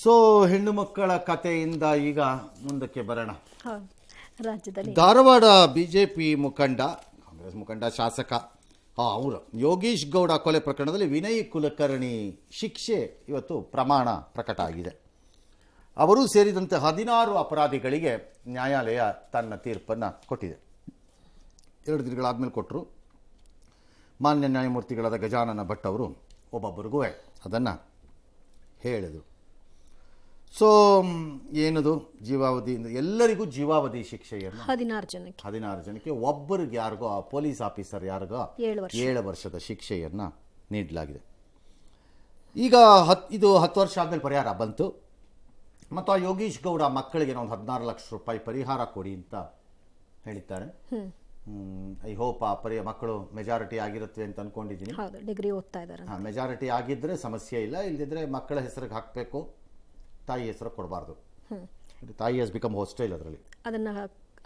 So ಹೆಣ್ಣು ಮಕ್ಕಳ ಕಥೆಯಿಂದ ಈಗ ಮುಂದಕ್ಕೆ ಬರೋಣ. ರಾಜ್ಯದಲ್ಲಿ ಧಾರವಾಡ ಬಿಜೆಪಿ ಮುಖಂಡ, ಕಾಂಗ್ರೆಸ್ ಮುಖಂಡ, ಶಾಸಕ ಅವರು ಯೋಗೀಶ್ ಗೌಡ ಕೊಲೆ ಪ್ರಕರಣದಲ್ಲಿ ವಿನಯ್ ಕುಲಕರ್ಣಿ ಶಿಕ್ಷೆ ಇವತ್ತು ಪ್ರಮಾಣ ಪ್ರಕಟ ಆಗಿದೆ. ಅವರು ಸೇರಿದಂತೆ 16 ಅಪರಾಧಿಗಳಿಗೆ ನ್ಯಾಯಾಲಯ ತನ್ನ ತೀರ್ಪನ್ನು ಕೊಟ್ಟಿದೆ. 2 ದಿನಗಳಾದ್ಮೇಲೆ ಕೊಟ್ಟರು. ಮಾನ್ಯ ನ್ಯಾಯಮೂರ್ತಿಗಳಾದ ಗಜಾನನ ಭಟ್ ಅವರು ಒಬ್ಬೊಬ್ಬರಿಗೂ ಅದನ್ನು ಹೇಳಿದರು. ಸೊ ಏನದು ಜೀವಾವಧಿ, ಎಲ್ಲರಿಗೂ ಜೀವಾವಧಿ ಶಿಕ್ಷೆಯನ್ನು 16 ಜನಕ್ಕೆ, ಒಬ್ಬರಿಗೆ ಯಾರಿಗೋ ಪೊಲೀಸ್ ಆಫೀಸರ್ ಯಾರಿಗೋ 7 ವರ್ಷದ ಶಿಕ್ಷೆಯನ್ನು ನೀಡಲಾಗಿದೆ. ಈಗ ಇದು 10 ವರ್ಷ ಆದಮೇಲೆ ಪರಿಹಾರ ಬಂತು. ಮತ್ತು ಆ ಯೋಗೀಶ್ ಗೌಡ ಮಕ್ಕಳಿಗೆ ಒಂದು 16 ಲಕ್ಷ ರೂಪಾಯಿ ಪರಿಹಾರ ಕೊಡಿ ಅಂತ ಹೇಳಿದ್ದಾರೆ. ಐ ಹೋಪ್ ಆ ಮಕ್ಕಳು ಮೆಜಾರಿಟಿ ಆಗಿರುತ್ತೆ ಅಂತ ಅನ್ಕೊಂಡಿದ್ದೀನಿ. ಡಿಗ್ರಿ ಓದ್ತಾ ಇದ್ದಾರೆ. ಮೆಜಾರಿಟಿ ಆಗಿದ್ರೆ ಸಮಸ್ಯೆ ಇಲ್ಲ, ಇಲ್ಲದಿದ್ರೆ ಮಕ್ಕಳ ಹೆಸರಿಗೆ ಹಾಕಬೇಕು, ತಾಯಿ ಹೆಸರು ಕೊಡಬಾರ್ದು. ತಾಯಿ ಹಸ್ ಬಿಕಮ್ ಹಾಸ್ಟೆಲ್. ಅದರಲ್ಲಿ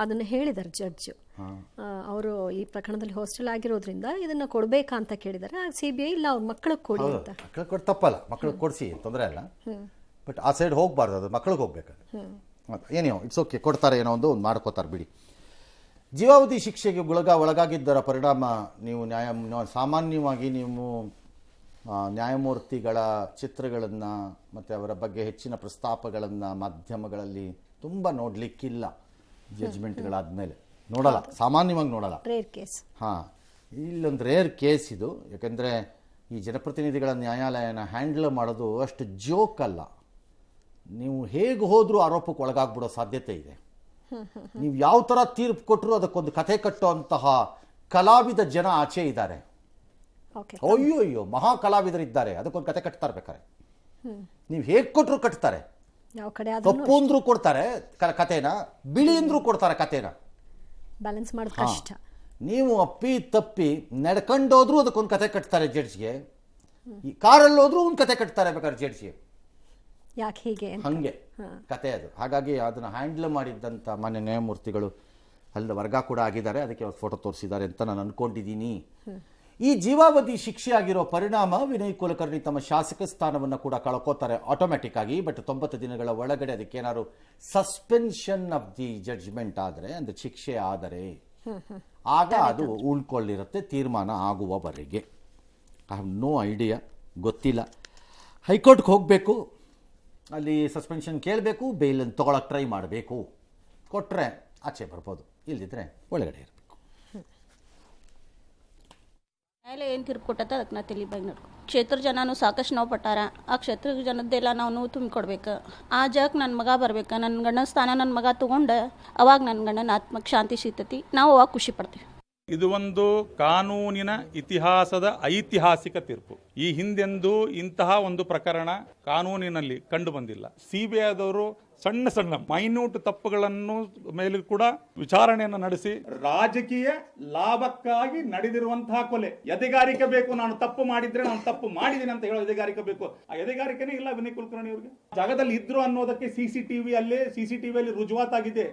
ಅದನ್ನ ಹೇಳಿದ್ದಾರೆ ಜಡ್ಜ್. ಅವರು ಈ ಪ್ರಕರಣದಲ್ಲಿ ಹಾಸ್ಟೆಲ್ ಆಗಿರೋದ್ರಿಂದ ಇದನ್ನ ಕೊಡ್ಬೇಕಾ ಅಂತ ಕೇಳಿದ್ದಾರೆ. CBI ಇಲ್ಲ, ಅವ್ರ ಮಕ್ಕಳಿಗೆ ಕೊಡಿ ಅಂತ. ಮಕ್ಕಳಿಗೆ ಕೊಟ್ಟು ತಪ್ಪಲ್ಲ, ಮಕ್ಕಳಿಗೆ ಕೊಡಿಸಿ, ತೊಂದರೆ ಇಲ್ಲ. ಬಟ್ ಆ ಸೈಡ್ ಹೋಗ್ಬಾರ್ದು, ಅದು ಮಕ್ಕಳಿಗೆ ಹೋಗ್ಬೇಕಾದ್ರೆ ಏನೋ ಇಟ್ಸ್ ಓಕೆ, ಕೊಡ್ತಾರೆ, ಏನೋ ಒಂದು ಮಾಡ್ಕೋತಾರೆ ಬಿಡಿ. ಜೀವಾವಧಿ ಶಿಕ್ಷೆಗೆ ಒಳಗಾಗಿದ್ದರ ಪರಿಣಾಮ ನೀವು ಸಾಮಾನ್ಯವಾಗಿ ನೀವು ನ್ಯಾಯಮೂರ್ತಿಗಳ ಚಿತ್ರಗಳನ್ನು ಮತ್ತು ಅವರ ಬಗ್ಗೆ ಹೆಚ್ಚಿನ ಪ್ರಸ್ತಾಪಗಳನ್ನು ಮಾಧ್ಯಮಗಳಲ್ಲಿ ತುಂಬ ನೋಡಲಿಕ್ಕಿಲ್ಲ. ಜಡ್ಜ್ಮೆಂಟ್ಗಳಾದಮೇಲೆ ನೋಡಲ್ಲ, ಸಾಮಾನ್ಯವಾಗಿ ನೋಡಲ್ಲ. Rare case. ಇಲ್ಲೊಂದು ರೇರ್ ಕೇಸ್ ಇದು. ಯಾಕೆಂದರೆ ಈ ಜನಪ್ರತಿನಿಧಿಗಳ ನ್ಯಾಯಾಲಯನ ಹ್ಯಾಂಡಲ್ ಮಾಡೋದು ಅಷ್ಟು ಜೋಕ್ ಅಲ್ಲ. ನೀವು ಹೇಗೆ ಹೋದರೂ ಆರೋಪಕ್ಕೆ ಒಳಗಾಗ್ಬಿಡೋ ಸಾಧ್ಯತೆ ಇದೆ. ನೀವು ಯಾವ ಥರ ತೀರ್ಪು ಕೊಟ್ಟರು ಅದಕ್ಕೊಂದು ಕಥೆ ಕಟ್ಟುವಂತಹ ಕಲಾವಿದ ಜನ ಆಚೆ ಇದ್ದಾರೆ. ಅಯ್ಯೋ ಮಹಾ ಕಲಾವಿದರಿದ್ದಾರೆ, ಅದಕ್ಕೊಂದು ಕತೆ ಕಟ್ತಾ ಇರ್ಬೇಕಾರೆ. ನೀವು ಹೇಗೆ ಕೊಟ್ಟರು ಕಟ್ತಾರೆ. ತಪ್ಪು ಅಂದ್ರೂ ಕೊಡ್ತಾರೆ ಕಥೆನ, ಬಿಳಿ ಅಂದ್ರೂ ಕೊಡ್ತಾರೆ ಕಥೆನ. ಬ್ಯಾಲೆನ್ಸ್ ಮಾಡೋದು ಕಷ್ಟ. ನೀವು ಅಪ್ಪಿ ತಪ್ಪಿ ನಡ್ಕೊಂಡೋದ್ರೂ ಅದಕ್ಕೊಂದು ಕತೆ ಕಟ್ತಾರೆ ಜಡ್ಜ್ಗೆ. ಈ ಕಾರಲ್ಲಿ ಹೋದ್ರೂ ಒಂದು ಕತೆ ಕಟ್ತಾರೆ ಬೇಕಾದ್ರೆ ಜಡ್ಜ್ಗೆ. ಯಾಕೆ ಹೀಗೆ ಹಂಗೆ ಕತೆ ಅದು. ಹಾಗಾಗಿ ಅದನ್ನು ಹ್ಯಾಂಡಲ್ ಮಾಡಿದ್ದಂಥ ಮಾನ್ಯ ನ್ಯಾಯಮೂರ್ತಿಗಳು ಅಲ್ಲಿ ವರ್ಗ ಕೂಡ ಆಗಿದ್ದಾರೆ. ಅದಕ್ಕೆ ಅವ್ರು ಫೋಟೋ ತೋರಿಸಿದ್ದಾರೆ ಅಂತ ನಾನು ಅನ್ಕೊಂಡಿದ್ದೀನಿ. ಈ ಜೀವಾವಧಿ ಶಿಕ್ಷೆ ಆಗಿರೋ ಪರಿಣಾಮ ವಿನಯ್ ಕುಲಕರ್ಣಿ ತಮ್ಮ ಶಾಸಕ ಸ್ಥಾನವನ್ನು ಕೂಡ ಕಳ್ಕೋತಾರೆ ಆಟೋಮ್ಯಾಟಿಕ್ ಆಗಿ. ಬಟ್ 90 ದಿನಗಳ ಒಳಗಡೆ ಅದಕ್ಕೇನಾದ್ರು ಸಸ್ಪೆನ್ಷನ್ ಆಫ್ ದಿ ಜಡ್ಜ್ಮೆಂಟ್ ಆದರೆ, ಅಂದರೆ ಶಿಕ್ಷೆ ಆದರೆ, ಆಗ ಅದು ಉಳ್ಕೊಳ್ಳಿರುತ್ತೆ ತೀರ್ಮಾನ ಆಗುವವರೆಗೆ. ಐ ಹ್ಯಾವ್ ನೋ ಐಡಿಯಾ, ಗೊತ್ತಿಲ್ಲ. ಹೈಕೋರ್ಟ್ಗೆ ಹೋಗಬೇಕು, ಅಲ್ಲಿ ಸಸ್ಪೆನ್ಷನ್ ಕೇಳಬೇಕು, ಬೇಲನ್ನು ತೊಗೊಳಕ್ಕೆ ಟ್ರೈ ಮಾಡಬೇಕು. ಕೊಟ್ಟರೆ ಆಚೆ ಬರ್ಬೋದು, ಇಲ್ಲದಿದ್ದರೆ ಒಳಗಡೆ ಇರಬೇಕು. ನ್ಯಾಯಾಲಯ ಏನು ತೀರ್ಪು ಕೊಟ್ಟತ್ತ ಅದಕ್ಕೆ ನಾ ತಿಳಿಬಾಗಿ ನೋಡ್ಕೊ. ಕ್ಷೇತ್ರ ಜನನು ಸಾಕಷ್ಟು ನೋವು ಪಟ್ಟಾರ. ಆ ಕ್ಷೇತ್ರ ಜನದ್ದೆಲ್ಲ ನಾವು ನೋವು ತುಂಬಿಕೊಡ್ಬೇಕು. ಆ ಜಾಗಕ್ಕೆ ನನ್ನ ಮಗ ಬರ್ಬೇಕು. ನನ್ನ ಗಂಡನ ಸ್ಥಾನ ನನ್ನ ಮಗ ತೊಗೊಂಡು ಅವಾಗ ನನ್ನ ಗಂಡನ ಆತ್ಮಕ್ಕೆ ಶಾಂತಿ ಸಿಗ್ತೈತಿ. ನಾವು ಅವಾಗ ಖುಷಿ ಪಡ್ತೀವಿ. ಇದು ಒಂದು ಕಾನೂನಿನ ಇತಿಹಾಸದ ಐತಿಹಾಸಿಕ ತೀರ್ಪು. ಈ ಹಿಂದೆಂದೂ ಇಂತಹ ಒಂದು ಪ್ರಕರಣ ಕಾನೂನಿನಲ್ಲಿ ಕಂಡು ಬಂದಿಲ್ಲ. CBIದವರು ಸಣ್ಣ ಸಣ್ಣ ಮೈನ್ಯೂಟ್ ತಪ್ಪುಗಳನ್ನು ಮೇಲೆ ಕೂಡ ವಿಚಾರಣೆಯನ್ನು ನಡೆಸಿ ರಾಜಕೀಯ ಲಾಭಕ್ಕಾಗಿ ನಡೆದಿರುವಂತಹ ಕೊಲೆ. ಎದೆಗಾರಿಕೆ ಬೇಕು, ನಾನು ತಪ್ಪು ಮಾಡಿದ್ರೆ ನಾನು ತಪ್ಪು ಮಾಡಿದ್ದೀನಿ ಅಂತ ಹೇಳೋ ಎದೆಗಾರಿಕೆ ಬೇಕು. ಆ ಎದೆಗಾರಿಕೆನೇ ಇಲ್ಲ ವಿನಯ್ ಕುಲಕರ್ಣಿ ಅವರಿಗೆ. ಜಾಗದಲ್ಲಿ ಇದ್ರು ಅನ್ನೋದಕ್ಕೆ CCTVಯಲ್ಲಿ ರುಜುವಾತಾಗಿದೆ.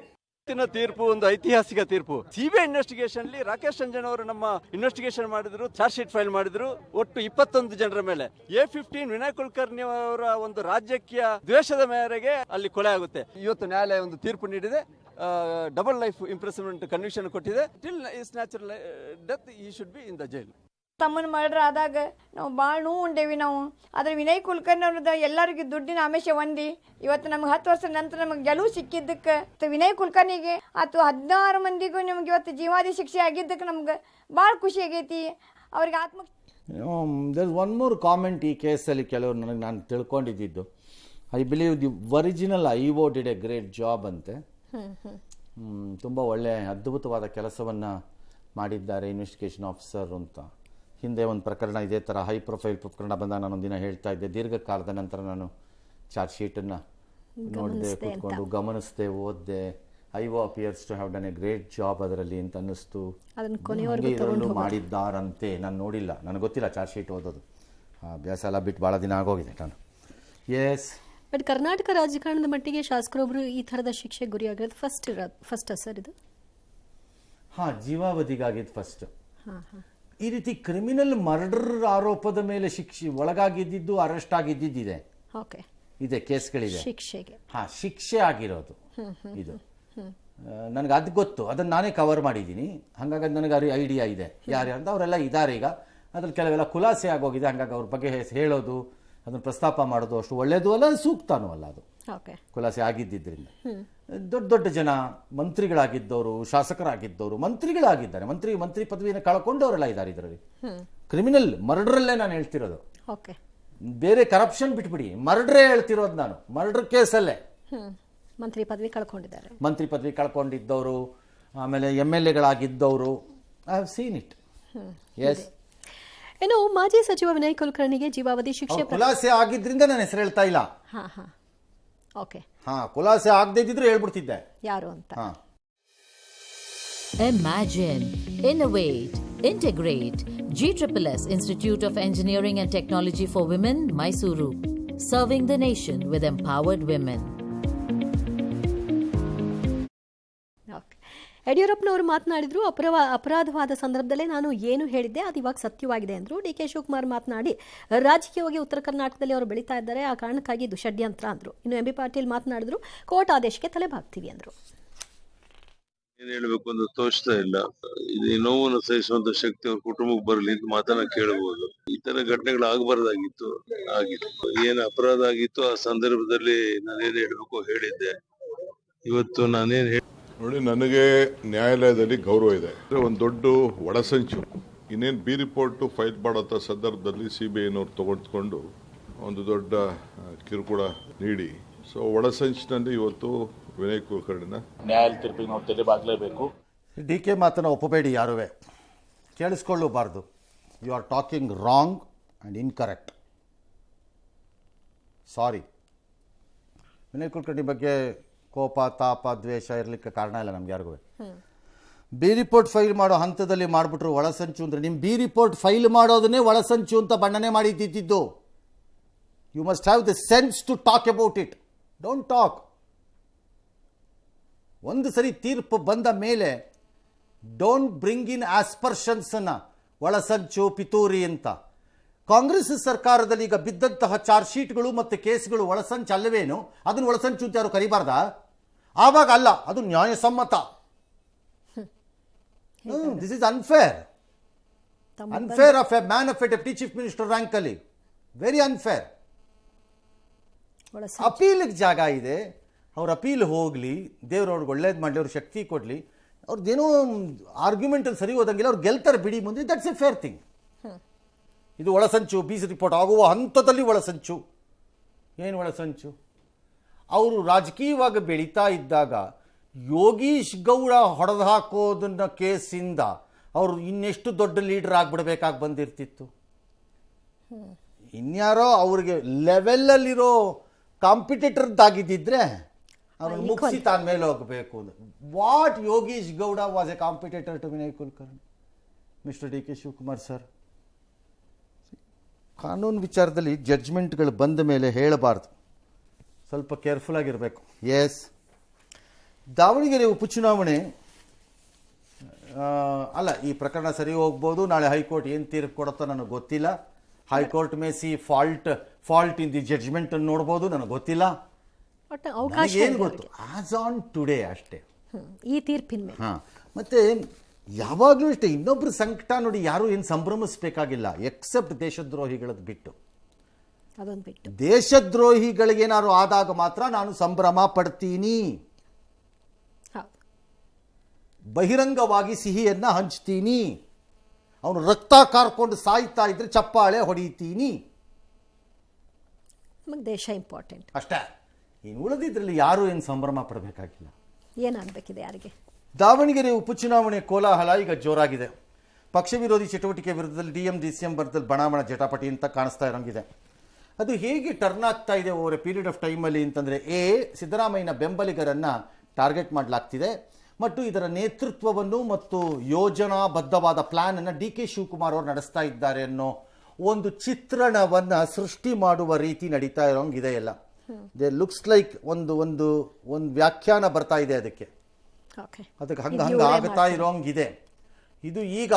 ತೀರ್ಪು ಒಂದು ಐತಿಹಾಸಿಕ ತೀರ್ಪು. CBI ಇನ್ವೆಸ್ಟಿಗೇಷನ್ ಅಲ್ಲಿ ರಾಕೇಶ್ ರಂಜನ್ ಅವರು ನಮ್ಮ ಇನ್ವೆಸ್ಟಿಗೇಷನ್ ಮಾಡಿದ್ರು, ಚಾರ್ಜ್ ಶೀಟ್ ಫೈಲ್ ಮಾಡಿದ್ರು. ಒಟ್ಟು 21 ಜನರ ಮೇಲೆ A15 ವಿನಯ್ ಕುಲಕರ್ಣಿ ಅವರ ಒಂದು ರಾಜಕೀಯ ದ್ವೇಷದ ಮೇರೆಗೆ ಅಲ್ಲಿ ಕೊಲೆ ಆಗುತ್ತೆ. ಇವತ್ತು ನ್ಯಾಯಾಲಯ ಒಂದು ತೀರ್ಪು ನೀಡಿದೆ. ಡಬಲ್ ಲೈಫ್ ಇಂಪ್ರಿಸನ್ಮೆಂಟ್ ಕನ್ವಿಕ್ಷನ್ ಕೊಟ್ಟಿದೆ. ಟಿಲ್ ಇಸ್ ನ್ಯಾಚುರಲ್ ಡೆತ್ ಈ should be in the jail. ತಮ್ಮನ ಮರ್ಡರ್ ಆದಾಗ ನಾವು ಭಾಳ ನೋವು ಉಂಡೇವಿ ನಾವು. ಆದರೆ ವಿನಯ್ ಕುಲಕರ್ಣಿ ಅವ್ರದ್ದು ಎಲ್ಲರಿಗೂ ದುಡ್ಡಿನ ಆಮಿಷ ಹೊಂದಿ ಇವತ್ತು ನಮ್ಗೆ 10 ವರ್ಷದ ನಂತರ ನಮಗೆ ಗೆಲುವು ಸಿಕ್ಕಿದ್ದಕ್ಕೆ ವಿನಯ್ ಕುಲಕರ್ಣಿಗೆ ಅಥವಾ 16 ಮಂದಿಗೂ ನಮ್ಗೆ ಇವತ್ತು ಜೀವಾವಧಿ ಶಿಕ್ಷೆ ಆಗಿದ್ದಕ್ಕೆ ನಮ್ಗೆ ಭಾಳ ಖುಷಿ ಆಗೈತಿ. ಅವ್ರಿಗೆ ದೇರ್ ಒನ್ ಮೋರ್ ಕಾಮೆಂಟ್ ಈ ಕೇಸಲ್ಲಿ. ಕೆಲವರು ನಾನು ತಿಳ್ಕೊಂಡಿದ್ದು, I believe the original IO did a great job ಅಂತೆ. ತುಂಬ ಒಳ್ಳೆ ಅದ್ಭುತವಾದ ಕೆಲಸವನ್ನು ಮಾಡಿದ್ದಾರೆ ಇನ್ವೆಸ್ಟಿಗೇಷನ್ ಆಫೀಸರ್ ಅಂತ. ಹಿಂದೆ ಒಂದು ಪ್ರಕರಣ ಇದೇ ಥರ ಹೈ ಪ್ರೊಫೈಲ್ ಪ್ರಕರಣ ಬಂದಾಗ ನಾನೊಂದು ದಿನ ಹೇಳ್ತಾ ಇದ್ದೆ. ದೀರ್ಘಕಾಲದ ನಂತರ ನಾನು ಚಾರ್ಜ್ ಶೀಟನ್ನು ನೋಡಿದೆ, ಕೂತ್ಕೊಂಡು ಗಮನಿಸಿದೆ, ಓದಿದೆ. IO appears to have done a great job ಅದರಲ್ಲಿ ಅಂತ ಅನ್ನಿಸ್ತು. ಇದರಲ್ಲೂ ಮಾಡಿದ್ದಾರಂತೆ. ನಾನು ನೋಡಿಲ್ಲ, ನನಗೆ ಗೊತ್ತಿಲ್ಲ ಚಾರ್ಜ್ ಶೀಟ್ ಓದೋದು. ಅಭ್ಯಾಸ ಎಲ್ಲ ಬಿಟ್ಟು ಭಾಳ ದಿನ ಆಗೋಗಿದೆ ನಾನು. ಎಸ್, ಬಟ್ ಕರ್ನಾಟಕ ರಾಜಕಾರಣದ ಮಟ್ಟಿಗೆ ಶಾಸಕರೊಬ್ಬರು ಈ ಥರದ ಶಿಕ್ಷೆ ಗುರಿಯಾಗಿರೋದು ಫಸ್ಟ್ ಸರ್ ಇದು? ಜೀವಾವಧಿಗಾಗಿದ್ದು ಫಸ್ಟ್. ಈ ರೀತಿ ಕ್ರಿಮಿನಲ್ ಮರ್ಡರ್ ಆರೋಪದ ಮೇಲೆ ಶಿಕ್ಷೆ ಒಳಗಾಗಿದ್ದು, ಅರೆಸ್ಟ್ ಆಗಿದ್ದಿದೆ. ಇದೆ, ಕೇಸ್ಗಳಿದೆ. ಶಿಕ್ಷೆಗೆ ಶಿಕ್ಷೆ ಆಗಿರೋದು ಇದು. ನನಗೆ ಅದು ಗೊತ್ತು, ಅದನ್ನು ನಾನೇ ಕವರ್ ಮಾಡಿದ್ದೀನಿ. ಹಾಗಾಗಿ ನನಗೆ ಐಡಿಯಾ ಇದೆ ಯಾರ್ಯಾರು ಅಂತ. ಅವರೆಲ್ಲ ಇದ್ದಾರೆ ಈಗ. ಅದ್ರಲ್ಲಿ ಕೆಲವೆಲ್ಲ ಖುಲಾಸೆ ಆಗೋಗಿದೆ. ಹಾಗಾಗಿ ಅವ್ರ ಬಗ್ಗೆ ಹೇಳೋದು, ಅದನ್ನು ಪ್ರಸ್ತಾಪ ಮಾಡೋದು ಅಷ್ಟು ಒಳ್ಳೆಯದು ಅಲ್ಲ, ಸೂಕ್ತನೂ ಅಲ್ಲ. ಅದು ಖುಲಾಸೆ ಆಗಿದ್ದರಿಂದ ದೊಡ್ಡ ದೊಡ್ಡ ಜನ ಮಂತ್ರಿಗಳಾಗಿದ್ದವರು, ಶಾಸಕರಾಗಿದ್ದವರು, ಮಂತ್ರಿಗಳಾಗಿದ್ದಾರೆ, ಮಂತ್ರಿ ಪದವಿಯನ್ನು ಕಳ್ಕೊಂಡವರೆಲ್ಲ ಇದ್ದಾರೆ ಇದರಲ್ಲಿ. ಕ್ರಿಮಿನಲ್ ಮರ್ಡರಲ್ಲೇ ನಾನು ಹೇಳ್ತಿರೋದು, ಬೇರೆ ಕರಪ್ಷನ್ ಬಿಟ್ಬಿಡಿ, ಮರ್ಡ್ರೇ ಹೇಳ್ತಿರೋದು ನಾನು. ಮರ್ಡರ್ ಕೇಸಲ್ಲೇ ಮಂತ್ರಿ ಪದವಿ ಕಳ್ಕೊಂಡಿದ್ದವರು, ಆಮೇಲೆ MLAಗಳಾಗಿದ್ದವರು. I have seen it. Yes. ಏನು ಮಾಜಿ ಸಚಿವ ವಿನಯ್ ಕುಲಕರ್ಣಿಗೆ ಜೀವಾವಧಿ ಶಿಕ್ಷೆ ಖುಲಾಸೆ ಆಗಿದ್ರಿಂದ ನಾನು ಹೆಸರು ಹೇಳ್ತಾ ಇಲ್ಲ. ಖುಲಾಸೆ ಆಗದೇ ಇದ್ದಿದ್ರೆ ಹೇಳ್ಬಿಡ್ತಿದ್ದೆ ಯಾರು ಅಂತ. Imagine, innovate, integrate. GSSS Institute of Engineering and Technology for Women, Mysuru. Serving the nation with empowered women. ಯಡಿಯೂರಪ್ಪನವರು ಮಾತನಾಡಿದ್ರು, ಅಪರಾಧವಾದ ಸಂದರ್ಭದಲ್ಲೇ ನಾನು ಏನು ಹೇಳಿದ್ದೆ ಅದು ಇವಾಗ ಸತ್ಯವಾಗಿದೆ ಅಂದರು. DK ಶಿವಕುಮಾರ್ ಮಾತನಾಡಿ, ರಾಜಕೀಯವಾಗಿ ಉತ್ತರ ಕರ್ನಾಟಕದಲ್ಲಿ ಅವರು ಬೆಳೀತಾ ಇದ್ದಾರೆ, ಆ ಕಾರಣಕ್ಕಾಗಿ ಇದು ಷಡ್ಯಂತ್ರ ಅಂದರು. ಇನ್ನು MB ಪಾಟೀಲ್ ಮಾತನಾಡಿದ್ರು, ಕೋರ್ಟ್ ಆದೇಶಕ್ಕೆ ತಲೆಬಾಗ್ತೀವಿ ಅಂದರು. ಏನ್ ಹೇಳ್ಬೇಕು ಅಂತ ತೋಚ್ತಾ ಇಲ್ಲ. ಇದು ನೋವನ್ನು ಸಹಿಸುವಂತ ಶಕ್ತಿ ಅವ್ರ ಕುಟುಂಬಕ್ಕೆ ಬರಲಿ ಅಂತ ಮಾತನ್ನ ಕೇಳಬಹುದು. ಈ ತರ ಘಟನೆಗಳು ಆಗಬಾರ್ದಾಗಿತ್ತು, ಆಗಿತ್ತು. ಏನ್ ಅಪರಾಧ ಆಗಿತ್ತು ಆ ಸಂದರ್ಭದಲ್ಲಿ ನಾನೇನ್ ಹೇಳ್ಬೇಕು ಹೇಳಿದ್ದೆ. ಇವತ್ತು ನಾನೇನ್ ನೋಡಿ, ನನಗೆ ನ್ಯಾಯಾಲಯದಲ್ಲಿ ಗೌರವ ಇದೆ. ಒಂದು ದೊಡ್ಡ ಒಳಸಂಚು, ಇನ್ನೇನು ಬಿ ರಿಪೋರ್ಟ್ ಫೈಲ್ ಮಾಡೋಂಥ ಸಂದರ್ಭದಲ್ಲಿ CBIನವ್ರು ತಗೊಂಡ್ಕೊಂಡು ಒಂದು ದೊಡ್ಡ ಕಿರುಕುಳ ನೀಡಿ, ಸೊ ಒಳಸಂಚಿನಲ್ಲಿ ಇವತ್ತು ವಿನಯ್ ಕುಲಕರ್ಣಿನ ನ್ಯಾಯಾಲಯ ತೀರ್ಪಿಗೆ ನಾವು ತಲೆಬಾಗಲೇಬೇಕು. DK ಮಾತನ್ನು ಒಪ್ಪಬೇಡಿ, ಯಾರುವೆ ಕೇಳಿಸ್ಕೊಳ್ಳಬಾರ್ದು. You are talking wrong and incorrect. Sorry. Vinay Kulkarni ಬಗ್ಗೆ ಕೋಪ, ತಾಪ, ದ್ವೇಷ ಇರಲಿಕ್ಕೆ ಕಾರಣ ಇಲ್ಲ ನಮ್ಗೆ ಯಾರಿಗೂ. ಬಿ ರಿಪೋರ್ಟ್ ಫೈಲ್ ಮಾಡೋ ಹಂತದಲ್ಲಿ ಮಾಡಿಬಿಟ್ರು ಒಳಸಂಚು ಅಂದರೆ, ನಿಮ್ಮ ಬಿ ರಿಪೋರ್ಟ್ ಫೈಲ್ ಮಾಡೋದನ್ನೇ ಒಳಸಂಚು ಅಂತ ಬಣ್ಣನೆ ಮಾಡಿದ್ದಿದ್ದು. You must have the sense to talk about it. Don't talk. ಒಂದು ಸರಿ ತೀರ್ಪು ಬಂದ ಮೇಲೆ ಡೋಂಟ್ ಬ್ರಿಂಗ್ ಇನ್ ಆಸ್ಪರ್ಷನ್ಸನ್ನು, ಒಳಸಂಚು, ಪಿತೂರಿ ಅಂತ. ಕಾಂಗ್ರೆಸ್ ಸರ್ಕಾರದಲ್ಲಿ ಈಗ ಬಿದ್ದಂತಹ ಚಾರ್ಜ್ ಶೀಟ್ಗಳು ಮತ್ತು ಕೇಸ್ಗಳು ಒಳಸಂಚು ಅಲ್ಲವೇನು? ಅದನ್ನು ಒಳಸಂಚು ಅಂತ ಯಾರು ಕರಿಬಾರ್ದಾ? ಆವಾಗ ಅಲ್ಲ, ಅದು ನ್ಯಾಯಸಮ್ಮತ. This is unfair of a man of a deputy chief minister ರ್ಯಾಂಕಲ್ಲಿ. Very unfair. ಅಪೀಲಿಗೆ ಜಾಗ ಇದೆ, ಅವ್ರ ಅಪೀಲ್ ಹೋಗಲಿ, ದೇವ್ರವ್ರಿಗೆ ಒಳ್ಳೇದು ಮಾಡಲಿ, ಅವ್ರ ಶಕ್ತಿ ಕೊಡಲಿ. ಅವ್ರದ್ದೇನೋ ಆರ್ಗ್ಯುಮೆಂಟಲ್ಲಿ ಸರಿ ಹೋದಂಗಿಲ್ಲ, ಅವ್ರು ಗೆಲ್ತಾರೆ ಬಿಡಿ ಮುಂದೆ. That's A fair thing. ಇದು ಒಳಸಂಚು, ಬೀಸ್ ರಿಪೋರ್ಟ್ ಆಗುವ ಹಂತದಲ್ಲಿ ಒಳಸಂಚು. ಏನು ಒಳಸಂಚು? ಅವರು ರಾಜಕೀಯವಾಗಿ ಬೆಳೀತಾ ಇದ್ದಾಗ ಯೋಗೀಶ್ ಗೌಡ ಹೊಡೆದು ಹಾಕೋದನ್ನ ಕೇಸಿಂದ ಅವರು ಇನ್ನೆಷ್ಟು ದೊಡ್ಡ ಲೀಡರ್ ಆಗಿಬಿಡ್ಬೇಕಾಗಿ ಬಂದಿರ್ತಿತ್ತು. ಇನ್ಯಾರೋ ಅವ್ರಿಗೆ ಲೆವೆಲಲ್ಲಿರೋ ಕಾಂಪಿಟೇಟರ್ದಾಗಿದ್ದಿದ್ರೆ ಅವ್ರನ್ನ ಮುಗಿಸಿ ತಾನ ಮೇಲೆ ಹೋಗಬೇಕು. What Yogish Gowda was a competitor to Vinay Kulkarni. Mister DK Shivakumar sir, ಕಾನೂನು ವಿಚಾರದಲ್ಲಿ ಜಡ್ಜ್ಮೆಂಟ್ಗಳು ಬಂದ ಮೇಲೆ ಹೇಳಬಾರ್ದು, ಸ್ವಲ್ಪ ಕೇರ್ಫುಲ್ ಆಗಿರಬೇಕು. ಎಸ್. ದಾವಣಗೆರೆ ಉಪಚುನಾವಣೆ ಅಲ್ಲ, ಈ ಪ್ರಕರಣ ಸರಿ ಹೋಗ್ಬೋದು. ನಾಳೆ ಹೈಕೋರ್ಟ್ ಏನು ತೀರ್ಪು ಕೊಡುತ್ತೋ ನನಗೆ ಗೊತ್ತಿಲ್ಲ. High court may see fault in the judgement ಅನ್ನು ನೋಡ್ಬೋದು, ನನಗೆ ಗೊತ್ತಿಲ್ಲ. ಏನು ಗೊತ್ತು, ಆಸ್ ಆನ್ ಟುಡೇ ಅಷ್ಟೇ ಈ ತೀರ್ಪಿನ ಮೇಲೆ. ಮತ್ತೆ ಯಾವಾಗಲೂ ಅಷ್ಟೇ, ಇನ್ನೊಬ್ರು ಸಂಕಟ ನೋಡಿ ಯಾರು ಏನು ಸಂಭ್ರಮಿಸಬೇಕಾಗಿಲ್ಲ, ಎಕ್ಸೆಪ್ಟ್ ದೇಶದ್ರೋಹಿಗಳದ್ದು ಬಿಟ್ಟು. ಅದೊಂದು ಬಿಟ್ಟು ದೇಶದ್ರೋಹಿಗಳಿಗೇನಾದ್ರು ಆದಾಗ ಮಾತ್ರ ನಾನು ಸಂಭ್ರಮ ಪಡ್ತೀನಿ, ಬಹಿರಂಗವಾಗಿ ಸಿಹಿಯನ್ನ ಹಂಚ್ತೀನಿ. ಅವನು ರಕ್ತ ಕಾರ್ಕೊಂಡು ಸಾಯ್ತಾ ಇದ್ರೆ ಚಪ್ಪಾಳೆ ಹೊಡಿತೀನಿ. ನಮಗೆ ದೇಶ ಇಂಪಾರ್ಟೆಂಟ್ ಅಷ್ಟೇ. ಇನ್ನು ಉಳಿದಿದ್ರಲ್ಲಿ ಯಾರು ಏನು ಸಂಭ್ರಮ ಪಡಬೇಕಾಗಿಲ್ಲ. ಏನಾಗಬೇಕಿದೆ ಯಾರಿಗೆ? ದಾವಣಗೆರೆ ಉಪಚುನಾವಣೆ ಕೋಲಾಹಲ ಈಗ ಜೋರಾಗಿದೆ. ಪಕ್ಷ ವಿರೋಧಿ ಚಟುವಟಿಕೆ ವಿರುದ್ಧದಲ್ಲಿ DCM ಬರ್ದಲ್ಲಿ ಬಣಾಬಣ ಜಟಾಪಟಿ ಅಂತ ಕಾಣಿಸ್ತಾ ಇರೋಂಗಿದೆ. ಅದು ಹೇಗೆ ಟರ್ನ್ ಆಗ್ತಾ ಇದೆ ಓವರ್ ಎ ಪೀರಿಯಡ್ ಆಫ್ ಟೈಮಲ್ಲಿ ಅಂತಂದರೆ, ಸಿದ್ದರಾಮಯ್ಯನ ಬೆಂಬಲಿಗರನ್ನು ಟಾರ್ಗೆಟ್ ಮಾಡಲಾಗ್ತಿದೆ ಮತ್ತು ಇದರ ನೇತೃತ್ವವನ್ನು ಮತ್ತು ಯೋಜನಾಬದ್ಧವಾದ ಪ್ಲಾನನ್ನು DK ಶಿವಕುಮಾರ್ ಅವರು ನಡೆಸ್ತಾ ಇದ್ದಾರೆ ಅನ್ನೋ ಒಂದು ಚಿತ್ರಣವನ್ನು ಸೃಷ್ಟಿ ಮಾಡುವ ರೀತಿ ನಡೀತಾ ಇರೋಂಗಿದೆ ಎಲ್ಲ. ದೇ ಲುಕ್ಸ್ ಲೈಕ್ ಒಂದು ವ್ಯಾಖ್ಯಾನ ಬರ್ತಾ ಇದೆ ಅದಕ್ಕೆ ಹಂಗೆ ಆಗ್ತಾ ಇರೋಂಗಿದೆ. ಇದು ಈಗ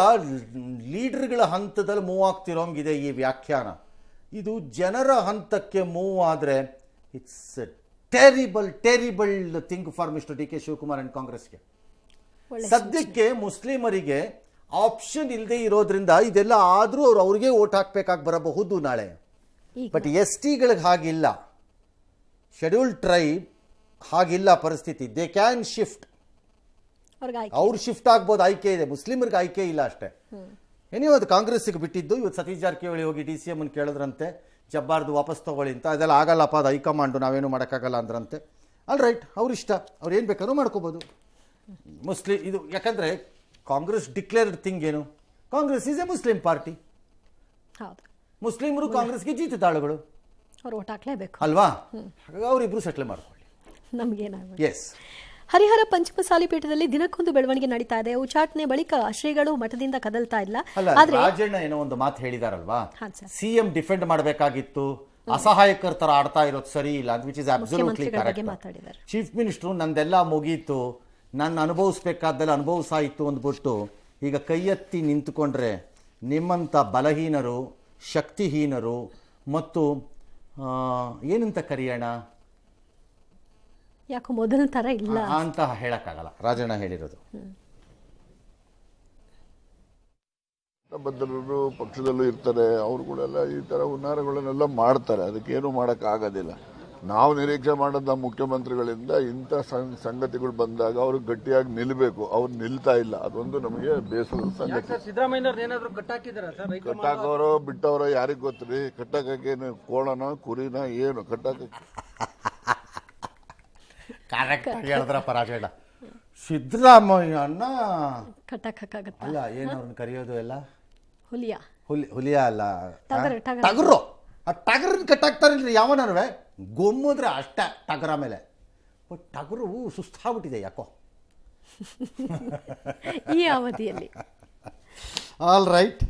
ಲೀಡರ್ಗಳ ಹಂತದಲ್ಲಿ ಮೂವ್ ಆಗ್ತಿರೋಂಗಿದೆ ಈ ವ್ಯಾಖ್ಯಾನ. ಇದು ಜನರ ಹಂತಕ್ಕೆ ಮೂವ್ ಆದರೆ it's terrible thing for mister D K Shivakumar and ಕಾಂಗ್ರೆಸ್ಗೆ. ಸದ್ಯಕ್ಕೆ ಮುಸ್ಲಿಮರಿಗೆ ಆಪ್ಷನ್ ಇಲ್ಲದೆ ಇರೋದ್ರಿಂದ ಇದೆಲ್ಲ ಆದರೂ ಅವ್ರಿಗೆ ಓಟ್ ಹಾಕ್ಬೇಕಾಗಿ ಬರಬಹುದು ನಾಳೆ. ಬಟ್ ಎಸ್ ಟಿಗಳಿಗೆ ಹಾಗಿಲ್ಲ, ಶೆಡ್ಯೂಲ್ಡ್ ಟ್ರೈಬ್ ಹಾಗಿಲ್ಲ ಪರಿಸ್ಥಿತಿ. ದೇ ಕ್ಯಾನ್ ಶಿಫ್ಟ್, ಅವ್ರು ಶಿಫ್ಟ್ ಆಗ್ಬೋದು, ಆಯ್ಕೆ ಇದೆ. ಮುಸ್ಲಿಮರಿಗೆ ಆಯ್ಕೆ ಇಲ್ಲ ಅಷ್ಟೇ. ಅದು ಕಾಂಗ್ರೆಸ್ಗೆ ಬಿಟ್ಟಿದ್ದು. ಇವತ್ತು ಸತೀಶ್ ಜಾರಕಿಹೊಳಿ ಹೋಗಿ DCM ಕೇಳಿದ್ರಂತೆ, ಜಬ್ಬಾರ್ದು ವಾಪಸ್ ತಗೊಳ್ಳಿ ಅಂತ. ಅದೆಲ್ಲ ಆಗಲ್ಲಪ್ಪ, ಅದು ಹೈಕಮಾಂಡು, ನಾವೇನು ಮಾಡೋಕ್ಕಾಗಲ್ಲ ಅಂದ್ರಂತೆ. ಆಲ್ ರೈಟ್, ಅವ್ರಿಷ್ಟ, ಅವ್ರು ಏನು ಬೇಕಾದ್ರೂ ಮಾಡ್ಕೋಬೋದು. ಇದು ಯಾಕಂದರೆ ಕಾಂಗ್ರೆಸ್ ಡಿಕ್ಲೇರ್ಡ್ ಥಿಂಗ್ ಏನು, Congress is A Muslim party. ಮುಸ್ಲಿಮರು ಕಾಂಗ್ರೆಸ್ಗೆ ಜೀತದಾಳುಗಳು, ಅವ್ರು ಓಟ್ ಹಾಕ್ಲೇಬೇಕು ಅಲ್ವಾ? ಹಾಗಾಗಿ ಅವರಿಬ್ರು ಸೆಟ್ಲ್ ಮಾಡ್ಕೊಳ್ಳಿ, ನಮಗೇನಾಗ. ಎಸ್. ಹರಿಹರ ಪಂಚಮಸಾಲಿ ಪೀಠದಲ್ಲಿ ದಿನಕ್ಕೊಂದು ಬೆಳವಣಿಗೆ ನಡೀತಾ ಇದೆ. ಉಚ್ಚಾಟನೆ ಬಳಿಕ ಶ್ರೀಗಳು ಮಠದಿಂದ ಕದಲ್ತಾ ಇಲ್ಲ. ಆದ್ರೆ ರಾಜಣ್ಣ ಏನೋ ಒಂದು ಮಾತು ಹೇಳಿದಾರಲ್ವಾ, CM ಡಿಫೆಂಡ್ ಮಾಡಬೇಕಾಗಿತ್ತು, ಅಸಹಾಯಕರ ತರ ಆಡ್ತಾ ಇರೋದು ಸರಿ ಇಲ್ಲ ಅಂತ, which is absolutely correct. Chief minister ನಂದೆಲ್ಲ ಮುಗೀತು, ನನ್ನ ಅನುಭವಿಸ್ಬೇಕಾದ್ದೆಲ್ಲ ಅನುಭವಿಸಾಯಿತು ಅಂದ್ಬಿಟ್ಟು ಈಗ ಕೈ ಎತ್ತಿ ನಿಂತುಕೊಂಡ್ರೆ ನಿಮ್ಮಂಥ ಬಲಹೀನರು, ಶಕ್ತಿಹೀನರು ಮತ್ತು ಏನಂತ ಕರೆಯೋಣ, ಯಾಕೋ ಮೊದಲ ತರ ಇಲ್ಲ ಅಂತ ಹೇಳಕ್ಕಾಗಲ್ಲ. ರಾಜಣ್ಣ ಹೇಳಿರೋದು. ಬದ್ಧರು ಪಕ್ಷದಲ್ಲೂ ಇರ್ತಾರೆ, ಅವ್ರುಗಳೆಲ್ಲ ಈ ತರ ಹುನ್ನಾರಗಳನ್ನೆಲ್ಲ ಮಾಡ್ತಾರೆ. ಅದಕ್ಕೇನು ಮಾಡಕ್ ಆಗೋದಿಲ್ಲ. ನಾವು ನಿರೀಕ್ಷೆ ಮಾಡೋದ ಮುಖ್ಯಮಂತ್ರಿಗಳಿಂದ ಇಂಥ ಸಂಗತಿಗಳು ಬಂದಾಗ ಅವರು ಗಟ್ಟಿಯಾಗಿ ನಿಲ್ಲಬೇಕು. ಅವ್ರು ನಿಲ್ತಾ ಇಲ್ಲ, ಅದೊಂದು ನಮಗೆ ಬೇಸರದ ಸಂಗತಿ. ಕಟ್ಟಾಕವರೋ ಬಿಟ್ಟವರೋ ಯಾರಿಗ್ ಗೊತ್ತ್ರಿ? ಕಟ್ಟಕೇನು ಕೋಳನ ಕುರಿನ ಏನು ಕಟ್ಟಾಕ? ಕರೆಕ್ಟ್ ಹೇಳಿದ್ರಪ್ಪ ರಾಜಣ್ಣ. ಸಿದ್ದರಾಮಯ್ಯನ ಕಟ್ಟಕ್ಕಾಗತ್ತ ಅಲ್ಲ, ಏನು ಅವ್ರನ್ನ ಕರೆಯೋದು ಎಲ್ಲ ಹುಲಿಯ ಅಲ್ಲ, ಟಗರು. ಆ ಟಗರನ್ನ ಕಟ್ಟಾಕ್ತಾರಿಲ್ರಿ ಯಾವನಲ್ವೇ, ಗೊಮ್ಮದ್ರೆ ಅಷ್ಟೇ ಟಗರ ಮೇಲೆ. ಬಟ್ ಟಗರು ಸುಸ್ತಾಗ್ಬಿಟ್ಟಿದೆ ಯಾಕೋ ಈ ಅವಧಿಯಲ್ಲಿ. All right.